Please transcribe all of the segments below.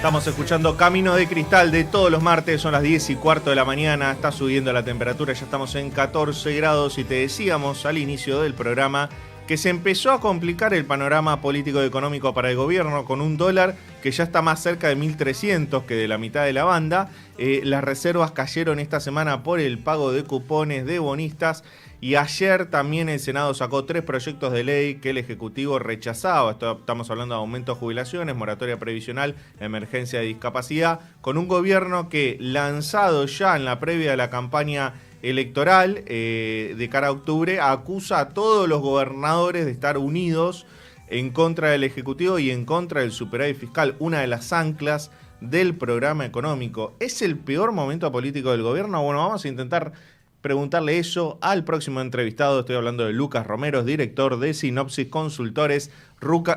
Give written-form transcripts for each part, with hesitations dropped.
Estamos escuchando Camino de Cristal de todos los martes, son las 10:15 de la mañana, está subiendo la temperatura, ya estamos en 14 grados y te decíamos al inicio del programa que se empezó a complicar el panorama político y económico para el gobierno con un dólar que ya está más cerca de 1.300 que de la mitad de la banda. Las reservas cayeron esta semana por el pago de cupones de bonistas. Y ayer también el Senado sacó 3 proyectos de ley que el Ejecutivo rechazaba. Estamos hablando de aumento de jubilaciones, moratoria previsional, emergencia de discapacidad, con un gobierno que, lanzado ya en la previa de la campaña electoral de cara a octubre, acusa a todos los gobernadores de estar unidos en contra del Ejecutivo y en contra del superávit fiscal, una de las anclas del programa económico. ¿Es el peor momento político del gobierno? Bueno, vamos a intentar preguntarle eso al próximo entrevistado. Estoy hablando de Lucas Romero, director de Sinopsis Consultores.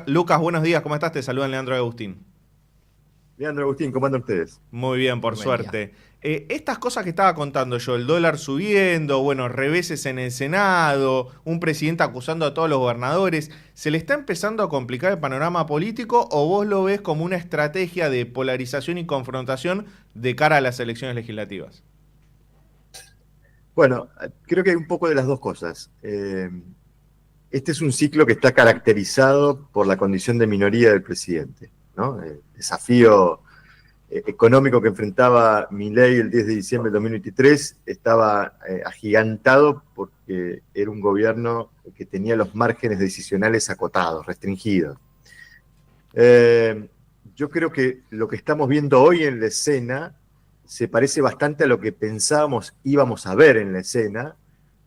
Lucas, buenos días, ¿cómo estás? Te saludan Leandro y Agustín. Leandro, Agustín, ¿cómo andan ustedes? Muy bien, por suerte. Estas cosas que estaba contando yo, el dólar subiendo, bueno, reveses en el Senado, un presidente acusando a todos los gobernadores, ¿se le está empezando a complicar el panorama político o vos lo ves como una estrategia de polarización y confrontación de cara a las elecciones legislativas? Bueno, creo que hay un poco de las dos cosas. Este es un ciclo que está caracterizado por la condición de minoría del presidente, ¿no? El desafío económico que enfrentaba Milei el 10 de diciembre de 2023 estaba agigantado porque era un gobierno que tenía los márgenes decisionales acotados, restringidos. Yo creo que lo que estamos viendo hoy en la escena se parece bastante a lo que pensábamos íbamos a ver en la escena,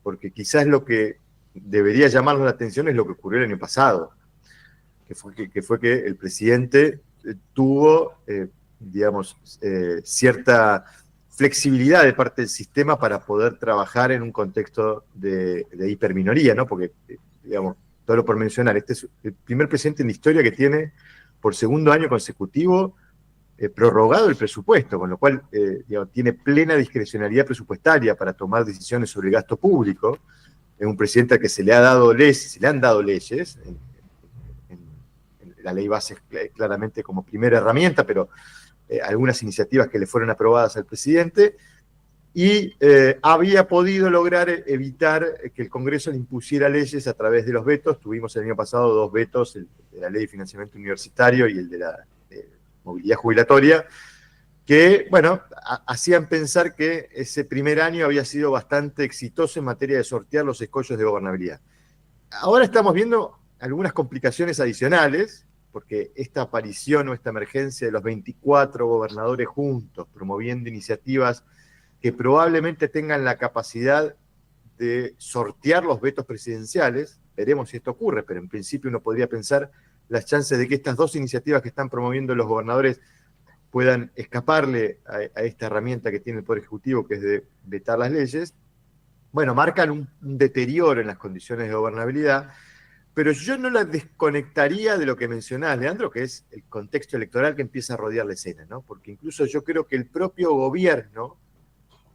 porque quizás lo que debería llamarnos la atención es lo que ocurrió el año pasado, que fue que el presidente tuvo, cierta flexibilidad de parte del sistema para poder trabajar en un contexto de hiperminoría, ¿no? Porque, todo lo por mencionar, este es el primer presidente en la historia que tiene por segundo año consecutivo prorrogado el presupuesto, con lo cual tiene plena discrecionalidad presupuestaria para tomar decisiones sobre el gasto público. Es un presidente al que se le han dado leyes, en la ley base claramente como primera herramienta, pero algunas iniciativas que le fueron aprobadas al presidente, y había podido lograr evitar que el Congreso le impusiera leyes a través de los vetos. Tuvimos el año pasado 2 vetos, el de la Ley de Financiamiento Universitario y el de la movilidad jubilatoria, que, bueno, hacían pensar que ese primer año había sido bastante exitoso en materia de sortear los escollos de gobernabilidad. Ahora estamos viendo algunas complicaciones adicionales, porque esta aparición o esta emergencia de los 24 gobernadores juntos, promoviendo iniciativas que probablemente tengan la capacidad de sortear los vetos presidenciales, veremos si esto ocurre, pero en principio uno podría pensar las chances de que estas 2 iniciativas que están promoviendo los gobernadores puedan escaparle a esta herramienta que tiene el Poder Ejecutivo, que es de vetar las leyes, bueno, marcan un deterioro en las condiciones de gobernabilidad, pero yo no la desconectaría de lo que mencionás, Leandro, que es el contexto electoral que empieza a rodear la escena, ¿no? Porque incluso yo creo que el propio gobierno,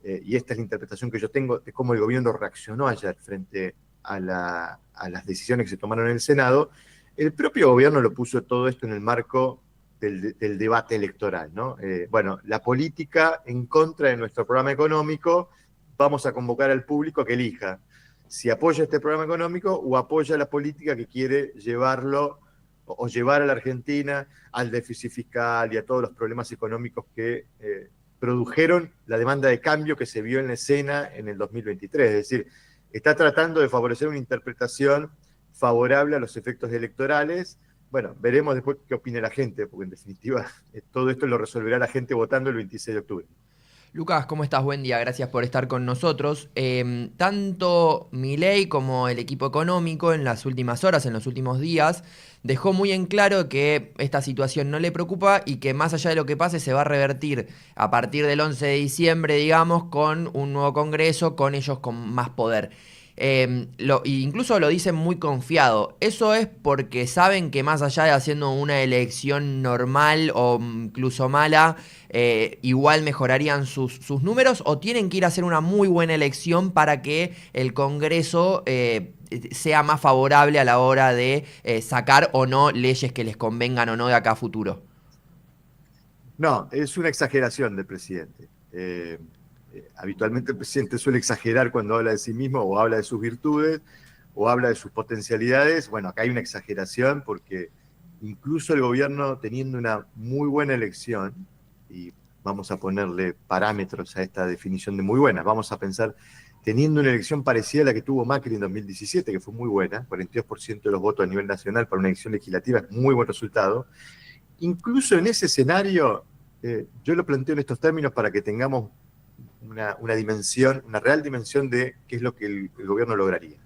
y esta es la interpretación que yo tengo de cómo el gobierno reaccionó ayer frente a las decisiones que se tomaron en el Senado, el propio gobierno lo puso todo esto en el marco del debate electoral, ¿no? Bueno, la política en contra de nuestro programa económico, vamos a convocar al público a que elija si apoya este programa económico o apoya la política que quiere llevarlo o llevar a la Argentina al déficit fiscal y a todos los problemas económicos que produjeron la demanda de cambio que se vio en la escena en el 2023. Es decir, está tratando de favorecer una interpretación favorable a los efectos electorales. Bueno, veremos después qué opina la gente, porque en definitiva todo esto lo resolverá la gente votando el 26 de octubre. Lucas, ¿cómo estás? Buen día, gracias por estar con nosotros. Tanto Milei como el equipo económico en las últimas horas, en los últimos días, dejó muy en claro que esta situación no le preocupa y que más allá de lo que pase se va a revertir a partir del 11 de diciembre, digamos, con un nuevo Congreso, con ellos con más poder. Incluso lo dicen muy confiado. Eso es porque saben que más allá de haciendo una elección normal o incluso mala, igual mejorarían sus números, o tienen que ir a hacer una muy buena elección para que el Congreso sea más favorable a la hora de sacar o no leyes que les convengan o no de acá a futuro. No, es una exageración del presidente. Habitualmente el presidente suele exagerar cuando habla de sí mismo o habla de sus virtudes o habla de sus potencialidades. Bueno, acá hay una exageración porque incluso el gobierno teniendo una muy buena elección, y vamos a ponerle parámetros a esta definición de muy buena, vamos a pensar teniendo una elección parecida a la que tuvo Macri en 2017, que fue muy buena, 42% de los votos a nivel nacional para una elección legislativa es muy buen resultado. Incluso en ese escenario, yo lo planteo en estos términos para que tengamos una dimensión, una real dimensión de qué es lo que el gobierno lograría.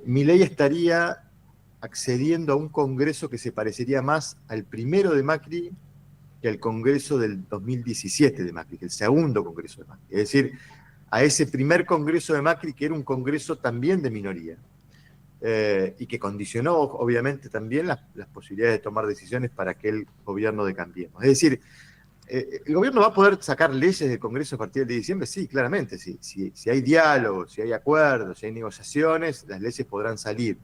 Milei estaría accediendo a un Congreso que se parecería más al primero de Macri que al Congreso del 2017 de Macri, que el segundo Congreso de Macri. Es decir, a ese primer Congreso de Macri, que era un Congreso también de minoría, y que condicionó obviamente también las posibilidades de tomar decisiones para aquel gobierno de Cambiemos. Es decir, ¿el gobierno va a poder sacar leyes del Congreso a partir de diciembre? Sí, claramente, sí. Si hay diálogo, si hay acuerdos, si hay negociaciones, las leyes podrán salir.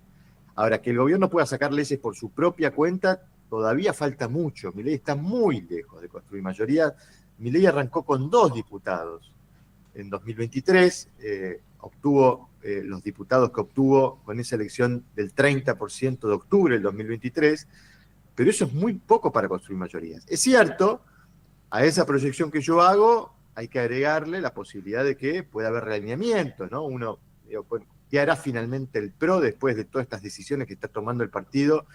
Ahora, que el gobierno pueda sacar leyes por su propia cuenta, todavía falta mucho. Milei está muy lejos de construir mayoría. Milei arrancó con 2 diputados en 2023, obtuvo los diputados que obtuvo con esa elección del 30% de octubre del 2023, pero eso es muy poco para construir mayorías. Es cierto, a esa proyección que yo hago hay que agregarle la posibilidad de que pueda haber realineamiento, ¿no? Uno, ¿qué hará finalmente el PRO después de todas estas decisiones que está tomando el partido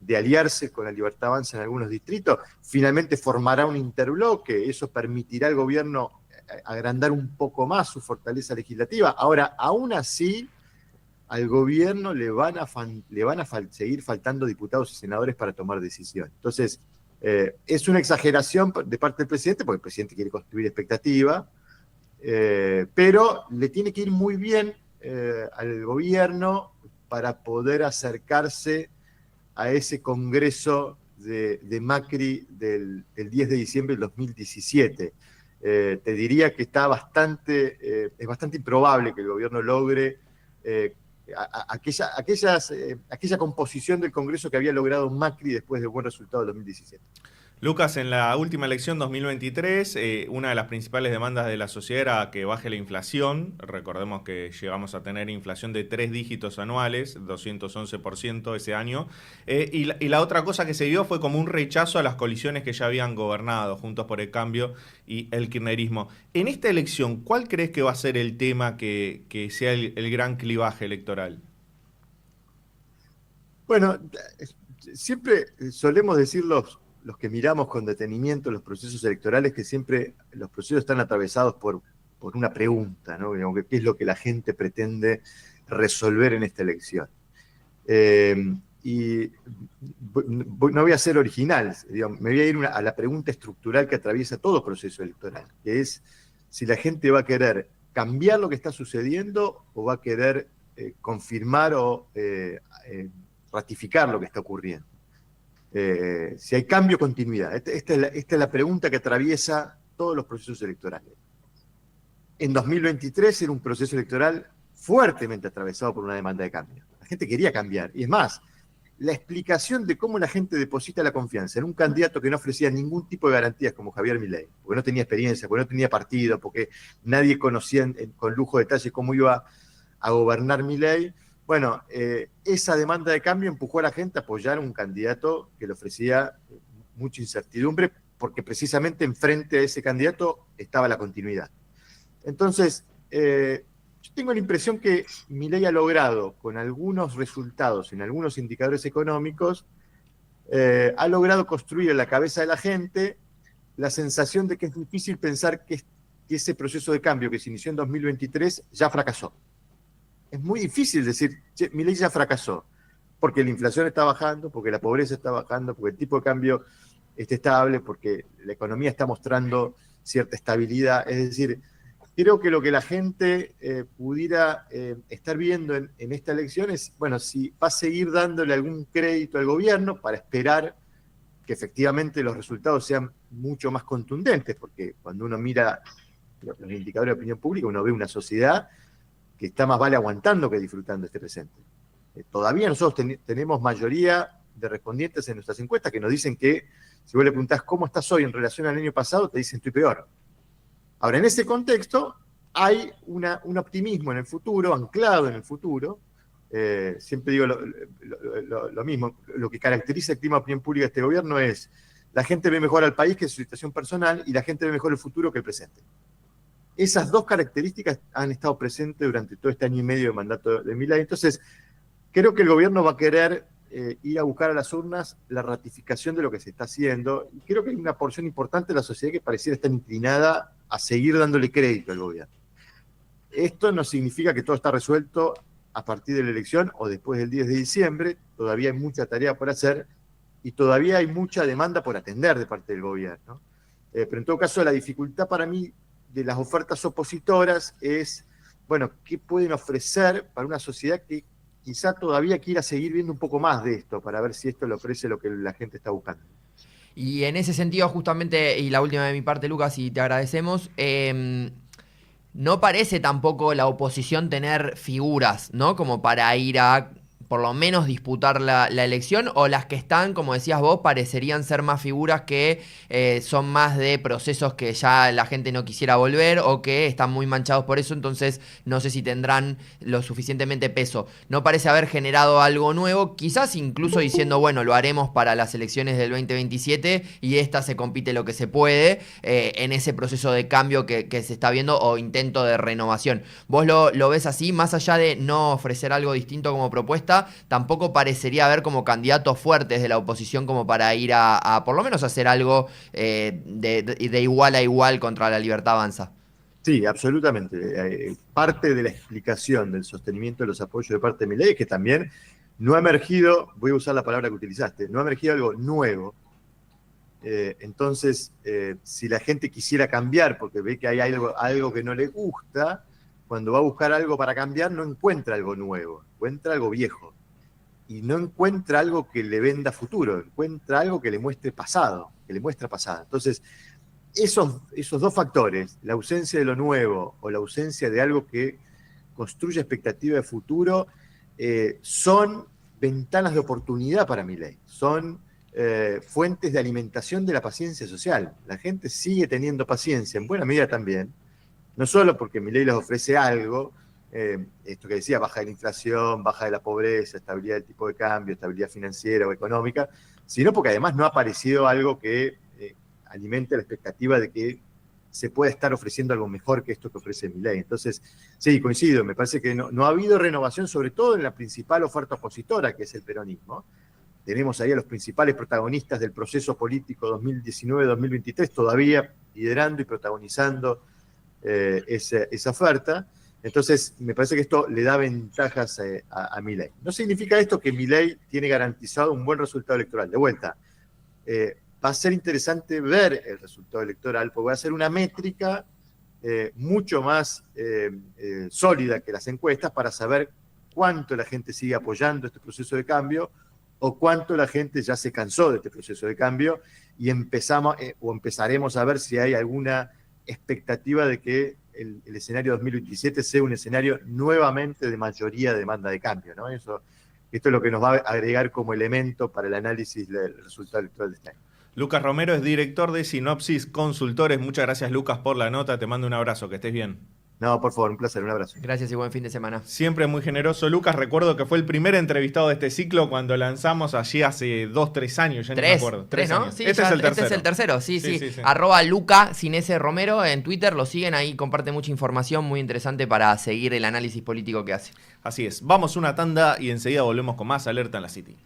de aliarse con la Libertad Avanza en algunos distritos? Finalmente formará un interbloque, eso permitirá al gobierno agrandar un poco más su fortaleza legislativa. Ahora, aún así, al gobierno le van a seguir faltando diputados y senadores para tomar decisiones. Entonces, es una exageración de parte del presidente, porque el presidente quiere construir expectativa, pero le tiene que ir muy bien al gobierno para poder acercarse a ese Congreso de Macri del 10 de diciembre del 2017. Te diría que es bastante improbable que el gobierno logre aquella composición del Congreso que había logrado Macri después del buen resultado del 2017. Lucas, en la última elección 2023, una de las principales demandas de la sociedad era que baje la inflación. Recordemos que llegamos a tener inflación de 3 dígitos anuales, 211% ese año. Y la otra cosa que se vio fue como un rechazo a las coaliciones que ya habían gobernado, Juntos por el Cambio y el kirchnerismo. En esta elección, ¿cuál crees que va a ser el tema que sea el gran clivaje electoral? Bueno, siempre solemos decir los que miramos con detenimiento los procesos electorales, que siempre los procesos están atravesados por una pregunta, ¿no? ¿Qué es lo que la gente pretende resolver en esta elección? Y no voy a ser original, digamos, me voy a ir a la pregunta estructural que atraviesa todo proceso electoral, que es si la gente va a querer cambiar lo que está sucediendo o va a querer confirmar o ratificar lo que está ocurriendo. Si hay cambio o continuidad. Esta es la pregunta que atraviesa todos los procesos electorales. En 2023 era un proceso electoral fuertemente atravesado por una demanda de cambio. La gente quería cambiar. Y es más, la explicación de cómo la gente deposita la confianza en un candidato que no ofrecía ningún tipo de garantías como Javier Milei, porque no tenía experiencia, porque no tenía partido, porque nadie conocía con lujo de detalle cómo iba a gobernar Milei. Bueno, esa demanda de cambio empujó a la gente a apoyar a un candidato que le ofrecía mucha incertidumbre, porque precisamente enfrente a ese candidato estaba la continuidad. Entonces, yo tengo la impresión que Milei ha logrado, con algunos resultados en algunos indicadores económicos, ha logrado construir en la cabeza de la gente la sensación de que es difícil pensar que ese proceso de cambio que se inició en 2023 ya fracasó. Es muy difícil decir, che, Milei ya fracasó, porque la inflación está bajando, porque la pobreza está bajando, porque el tipo de cambio está estable, porque la economía está mostrando cierta estabilidad. Es decir, creo que lo que la gente pudiera estar viendo en esta elección es, bueno, si va a seguir dándole algún crédito al gobierno para esperar que efectivamente los resultados sean mucho más contundentes, porque cuando uno mira los indicadores de opinión pública, uno ve una sociedad que está más vale aguantando que disfrutando este presente. Todavía nosotros tenemos mayoría de respondientes en nuestras encuestas que nos dicen que, si vos le preguntás cómo estás hoy en relación al año pasado, te dicen estoy peor. Ahora, en ese contexto hay un optimismo en el futuro, anclado en el futuro. Siempre digo lo mismo, lo que caracteriza el clima de opinión pública de este gobierno es la gente ve mejor al país que su situación personal y la gente ve mejor el futuro que el presente. Esas dos características han estado presentes durante todo este año y medio de mandato de Milei. Entonces, creo que el gobierno va a querer ir a buscar a las urnas la ratificación de lo que se está haciendo. Y creo que hay una porción importante de la sociedad que pareciera estar inclinada a seguir dándole crédito al gobierno. Esto no significa que todo está resuelto a partir de la elección o después del 10 de diciembre. Todavía hay mucha tarea por hacer y todavía hay mucha demanda por atender de parte del gobierno. Pero en todo caso, la dificultad para mí de las ofertas opositoras es, bueno, ¿qué pueden ofrecer para una sociedad que quizá todavía quiera seguir viendo un poco más de esto, para ver si esto le ofrece lo que la gente está buscando? Y en ese sentido, justamente, y la última de mi parte, Lucas, y te agradecemos, no parece tampoco la oposición tener figuras, ¿no? Como para ir a, por lo menos, disputar la elección, o las que están, como decías vos, parecerían ser más figuras que son más de procesos que ya la gente no quisiera volver o que están muy manchados por eso, entonces no sé si tendrán lo suficientemente peso. No parece haber generado algo nuevo, quizás incluso diciendo, bueno, lo haremos para las elecciones del 2027 y esta se compite lo que se puede en ese proceso de cambio que se está viendo o intento de renovación. ¿Vos lo ves así? Más allá de no ofrecer algo distinto como propuesta, tampoco parecería haber como candidatos fuertes de la oposición como para ir a por lo menos hacer algo de igual a igual contra La Libertad Avanza. Sí, absolutamente. Parte de la explicación del sostenimiento de los apoyos de parte de Milei es que también no ha emergido, voy a usar la palabra que utilizaste, no ha emergido algo nuevo. Entonces, si la gente quisiera cambiar porque ve que hay algo que no le gusta, cuando va a buscar algo para cambiar no encuentra algo nuevo, encuentra algo viejo. Y no encuentra algo que le venda futuro, encuentra algo que le muestre pasado, que le muestra pasado. Entonces, esos dos factores, la ausencia de lo nuevo o la ausencia de algo que construya expectativa de futuro, son ventanas de oportunidad para Milei, son fuentes de alimentación de la paciencia social. La gente sigue teniendo paciencia, en buena medida también, no solo porque Milei les ofrece algo, esto que decía, baja de la inflación, baja de la pobreza, estabilidad del tipo de cambio, estabilidad financiera o económica, sino porque además no ha aparecido algo que alimente la expectativa de que se pueda estar ofreciendo algo mejor que esto que ofrece Milei. Entonces, sí, coincido, me parece que no ha habido renovación, sobre todo en la principal oferta opositora, que es el peronismo. Tenemos ahí a los principales protagonistas del proceso político 2019-2023 todavía liderando y protagonizando esa oferta. Entonces, me parece que esto le da ventajas a Milei. No significa esto que Milei tiene garantizado un buen resultado electoral. De vuelta, va a ser interesante ver el resultado electoral, porque va a ser una métrica mucho más sólida que las encuestas para saber cuánto la gente sigue apoyando este proceso de cambio o cuánto la gente ya se cansó de este proceso de cambio y empezaremos a ver si hay alguna expectativa de que el escenario 2027 sea un escenario nuevamente de mayoría de demanda de cambio, ¿no? Esto es lo que nos va a agregar como elemento para el análisis del resultado electoral de este año. Lucas Romero es director de Sinopsis Consultores. Muchas gracias, Lucas, por la nota. Te mando un abrazo, que estés bien. No, por favor, un placer, un abrazo. Gracias y buen fin de semana. Siempre muy generoso. Lucas, recuerdo que fue el primer entrevistado de este ciclo cuando lanzamos allí hace 2-3 años, ya no me acuerdo. 3, ¿no? Años. Sí, Este es el tercero. Este es el tercero, sí. Sí. @Luca sin ese Romero en Twitter, lo siguen ahí, comparte mucha información muy interesante para seguir el análisis político que hace. Así es. Vamos una tanda y enseguida volvemos con más Alerta en la City.